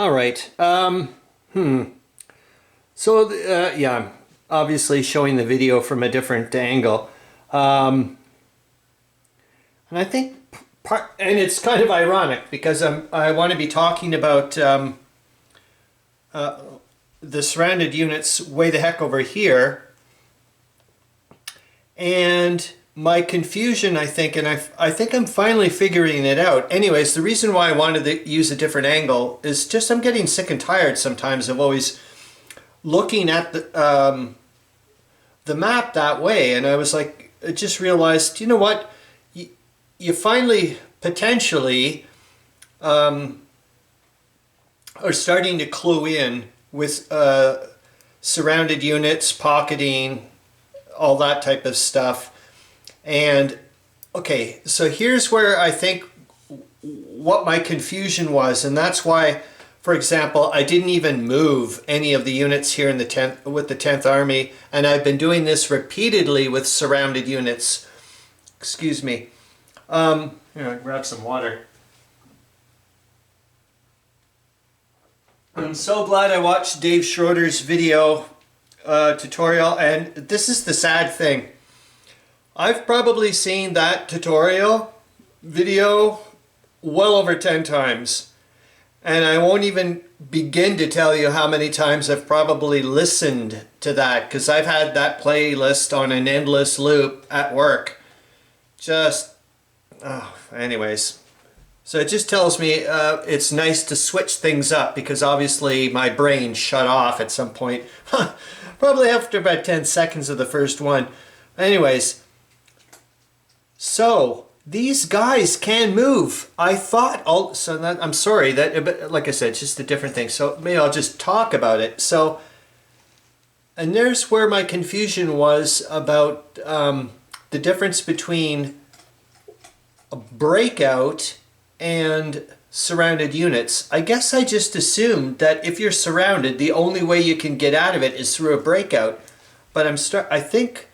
All right. So, yeah, I'm obviously showing the video from a different angle. And I think and it's kind of ironic because I want to be talking about the surrounded units way the heck over here. And my confusion, I think, and I think I'm finally figuring it out. Anyways, the reason why I wanted to use a different angle is just I'm getting sick and tired sometimes of always looking at the map that way. And I was like, I just realized, you know what? You finally potentially are starting to clue in with surrounded units, pocketing, all that type of stuff. And okay, so here's where I think what my confusion was, and that's why, for example, I didn't even move any of the units here in the 10th with the 10th Army, and I've been doing this repeatedly with surrounded units. Excuse me. Here, grab some water. I'm so glad I watched Dave Schroeder's video tutorial, and this is the sad thing. I've probably seen that tutorial video well over 10 times, and I won't even begin to tell you how many times I've probably listened to that, because I've had that playlist on an endless loop at work. Just, oh, anyways. So it just tells me it's nice to switch things up, because obviously my brain shut off at some point. Probably after about 10 seconds of the first one. Anyways, so these guys can move. I thought, I'm sorry, but like I said, it's just a different thing. So maybe I'll just talk about it. So, and there's where my confusion was about the difference between a breakout and surrounded units. I guess I just assumed that if you're surrounded, the only way you can get out of it is through a breakout. But I think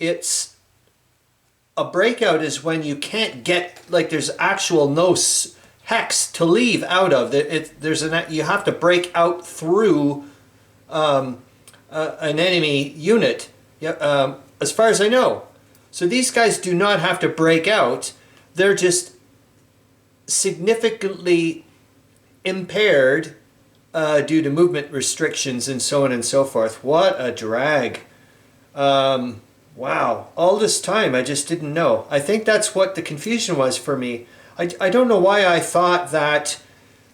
it's a breakout is when you can't get, like, there's actual no hex to leave out of. You have to break out through an enemy unit, as far as I know. So these guys do not have to break out. They're just significantly impaired due to movement restrictions and so on and so forth. What a drag. Wow, all this time I just didn't know. I think that's what the confusion was for me. I don't know why I thought that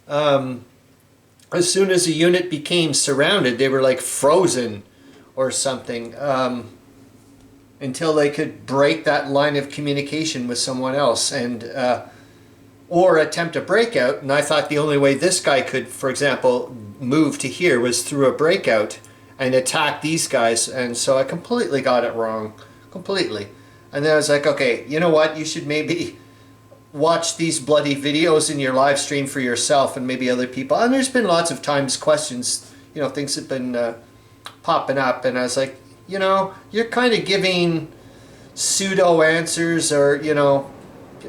as soon as a unit became surrounded, they were like frozen or something, until they could break that line of communication with someone else and or attempt a breakout. And I thought the only way this guy could, for example, move to here was through a breakout and attack these guys. And so I completely got it wrong. Completely. And then I was like, okay, you know what? You should maybe watch these bloody videos in your live stream for yourself and maybe other people. And there's been lots of times questions, things have been popping up. And I was like, you're kind of giving pseudo answers, or,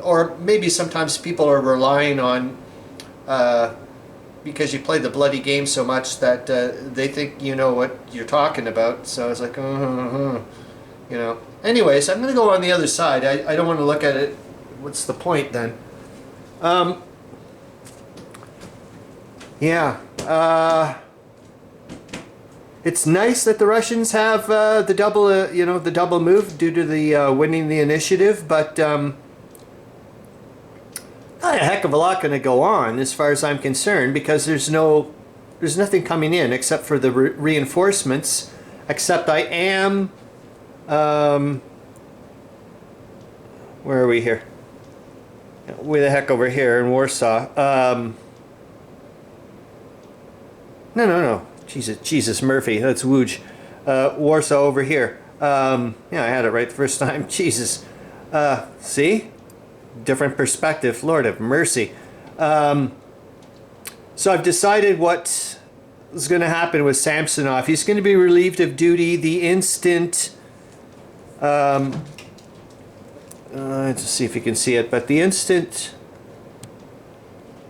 or maybe sometimes people are relying on, because you play the bloody game so much that they think you know what you're talking about. So I was like, Anyways, I'm going to go on the other side. I don't want to look at it. What's the point then? It's nice that the Russians have the double move due to the winning the initiative, but not a heck of a lot going to go on as far as I'm concerned, because there's nothing coming in except for the reinforcements. Except I am, where are we here? Way the heck over here in Warsaw. No. Jesus Murphy, that's Wooge. Warsaw over here. I had it right the first time. Jesus. See? Different perspective. Lord have mercy. So I've decided what is going to happen with Samsonov. He's going to be relieved of duty the instant... let's see if you can see it. But the instant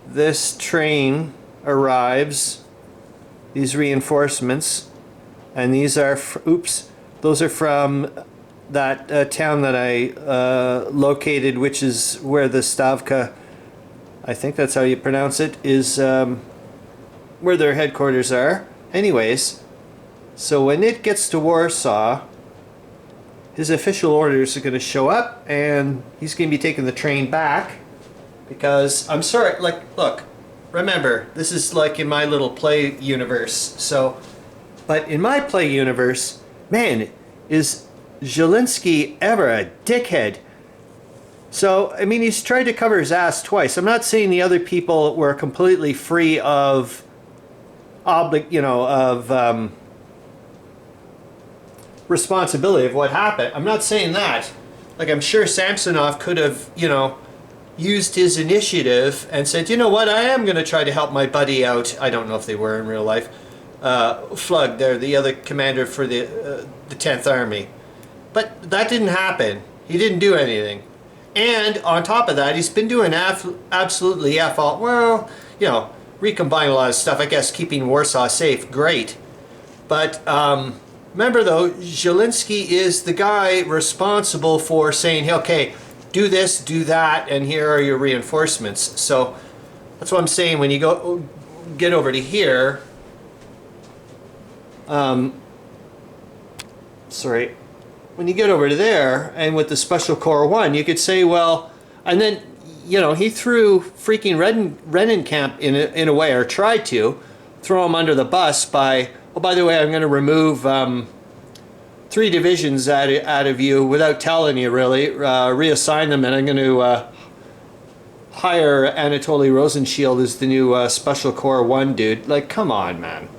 this train arrives, these reinforcements, and these are, oops, those are from that town that I located, which is where the Stavka, I think that's how you pronounce it, is where their headquarters are. Anyways, so when it gets to Warsaw, his official orders are going to show up, and he's going to be taking the train back, because, I'm sorry, like, look, remember, this is like in my little play universe, so, but in my play universe, man, is Zelensky ever a dickhead? So, I mean, he's tried to cover his ass twice. I'm not saying the other people were completely free of, responsibility of what happened. I'm not saying that. Like, I'm sure Samsonov could have, used his initiative and said, you know what, I am going to try to help my buddy out. I don't know if they were in real life. Flug, there, the other commander for the 10th Army. But that didn't happen. He didn't do anything. And on top of that, he's been doing absolutely F-all. Well, recombining a lot of stuff. I guess keeping Warsaw safe, great. But remember though, Zelensky is the guy responsible for saying, okay, do this, do that, and here are your reinforcements. So that's what I'm saying. When you get over to here, sorry, when you get over to there, and with the Special Corps 1, you could say, well, and then, he threw freaking Rennenkamp in a way, or tried to throw him under the bus by, oh, by the way, I'm going to remove 3 divisions out of you without telling you, really, reassign them, and I'm going to hire Anatoly Rosenshield as the new Special Corps 1 dude. Like, come on, man.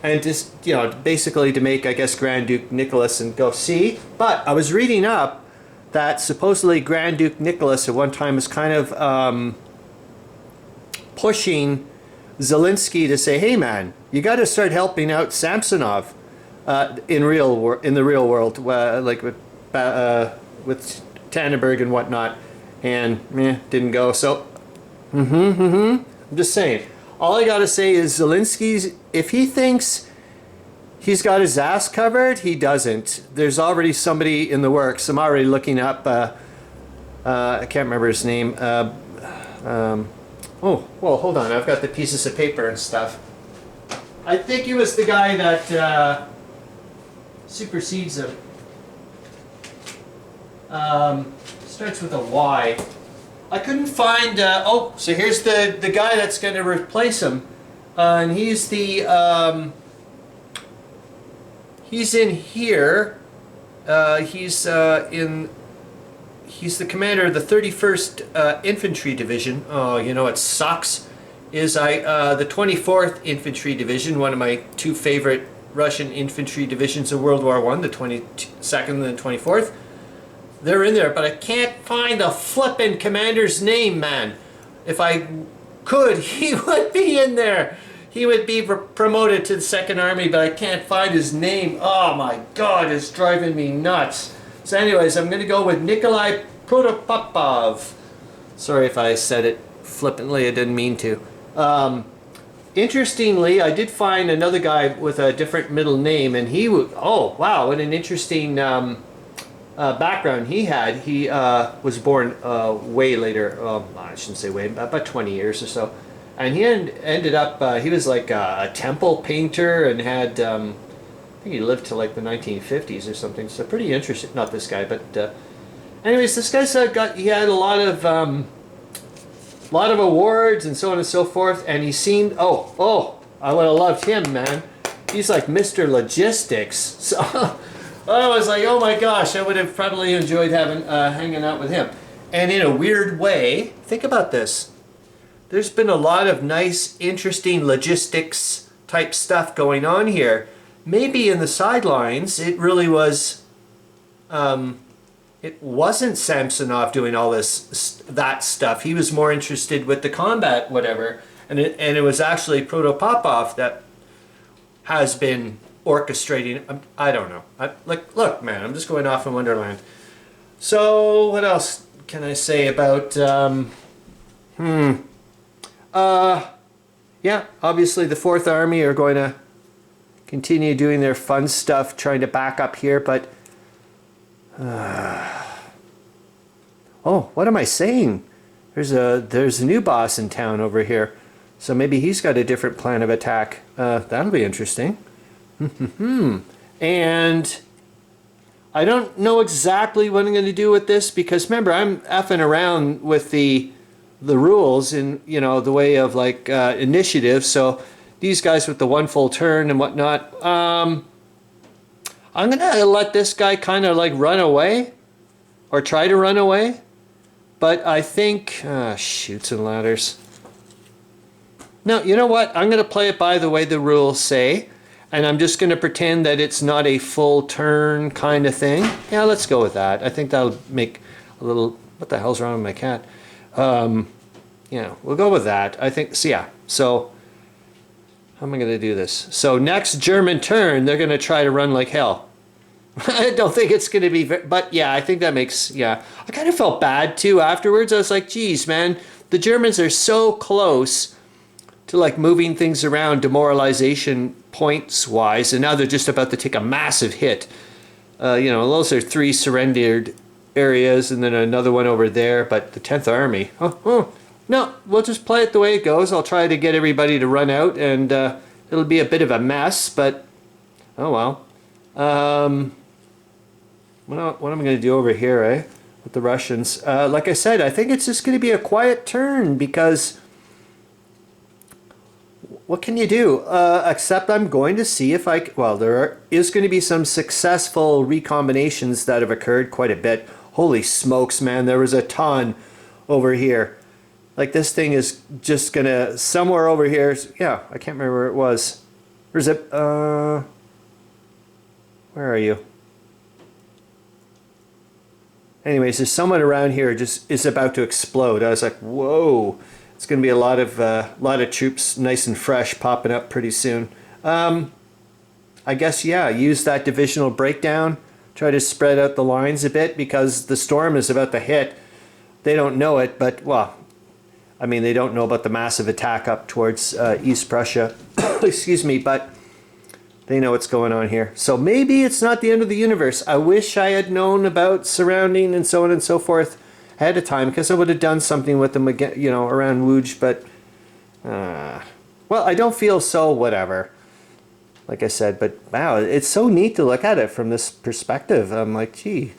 And just, basically to make, I guess, Grand Duke Nicholas and go, see? But I was reading up that supposedly Grand Duke Nicholas at one time was kind of pushing Zelensky to say, hey man, you got to start helping out Samsonov in the real world, like with Tannenberg and whatnot, and didn't go. So, I'm just saying. All I gotta say is Zelensky's, if he thinks he's got his ass covered, he doesn't. There's already somebody in the works. I'm already looking up, I can't remember his name. Oh, well, hold on. I've got the pieces of paper and stuff. I think he was the guy that supersedes him. Starts with a Y. I couldn't find, so here's the guy that's going to replace him. And he's the, he's in here. He's the commander of the 31st Infantry Division. Oh, it sucks. Is the 24th Infantry Division, one of my 2 favorite Russian infantry divisions of World War I, the 22nd and the 24th. They're in there, but I can't find the flippin' commander's name, man. If I could, he would be in there. He would be promoted to the 2nd Army, but I can't find his name. Oh my God, it's driving me nuts. So anyways, I'm going to go with Nikolai Protopopov. Sorry if I said it flippantly, I didn't mean to. Interestingly, I did find another guy with a different middle name, and he would, oh wow, what an interesting background he had. He was born way later, I shouldn't say way, about 20 years or so. And he ended up, he was like a temple painter and had, I think he lived to like the 1950s or something. So pretty interesting, not this guy, but anyways, this guy's he had a lot of awards and so on and so forth. And he seemed, oh, I would have loved him, man. He's like Mr. Logistics. So I was like, oh my gosh, I would have probably enjoyed hanging out with him. And in a weird way, think about this. There's been a lot of nice, interesting logistics type stuff going on here. Maybe in the sidelines, it really was, it wasn't Samsonov doing all that stuff. He was more interested with the combat, whatever. And it was actually Protopopov that has been orchestrating. I don't know. Look, man, I'm just going off in Wonderland. So what else can I say about Yeah, obviously the Fourth Army are going to continue doing their fun stuff, trying to back up here, but... oh, what am I saying? There's a new boss in town over here. So maybe he's got a different plan of attack. That'll be interesting. And I don't know exactly what I'm going to do with this because remember, I'm effing around with the rules in, you know, the way of like initiative. So these guys with the one full turn and whatnot. I'm going to let this guy kind of like run away or try to run away. But I think, chutes and ladders. No, you know what? I'm going to play it by the way the rules say. And I'm just going to pretend that it's not a full turn kind of thing. Yeah, let's go with that. I think that'll make a little... What the hell's wrong with my cat? Yeah, we'll go with that. I think... So, yeah. So, how am I going to do this? So, next German turn, they're going to try to run like hell. I don't think it's going to be... But, yeah, I think that makes... Yeah. I kind of felt bad, too, afterwards. I was like, geez, man. The Germans are so close to, like, moving things around demoralization points-wise, and now they're just about to take a massive hit. You know, those are 3 surrendered areas, and then another one over there, but the 10th Army... No, we'll just play it the way it goes. I'll try to get everybody to run out, and it'll be a bit of a mess, but... Oh, well. What am I going to do over here, eh? With the Russians. Like I said, I think it's just going to be a quiet turn, because... What can you do? Except I'm going to see if I... Well, is going to be some successful recombinations that have occurred quite a bit. Holy smokes, man. There was a ton over here. Like, this thing is just going to... Somewhere over here... Yeah, I can't remember where it was. There's a... Where are you? Anyways, there's someone around here just is about to explode. I was like, whoa... It's going to be a lot of troops, nice and fresh, popping up pretty soon. I guess, yeah, use that divisional breakdown. Try to spread out the lines a bit because the storm is about to hit. They don't know it, but, well, I mean, they don't know about the massive attack up towards East Prussia. Excuse me, but they know what's going on here. So maybe it's not the end of the universe. I wish I had known about surrounding and so on and so forth ahead of time, because I would have done something with them again, you know, around Wuj, but well, I don't feel so whatever, like I said, but wow, it's so neat to look at it from this perspective. I'm like, gee,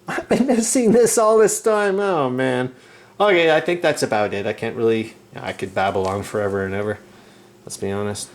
I've been missing this all this time. Oh man. Okay, I think that's about it. I can't really... I could babble on forever and ever, let's be honest.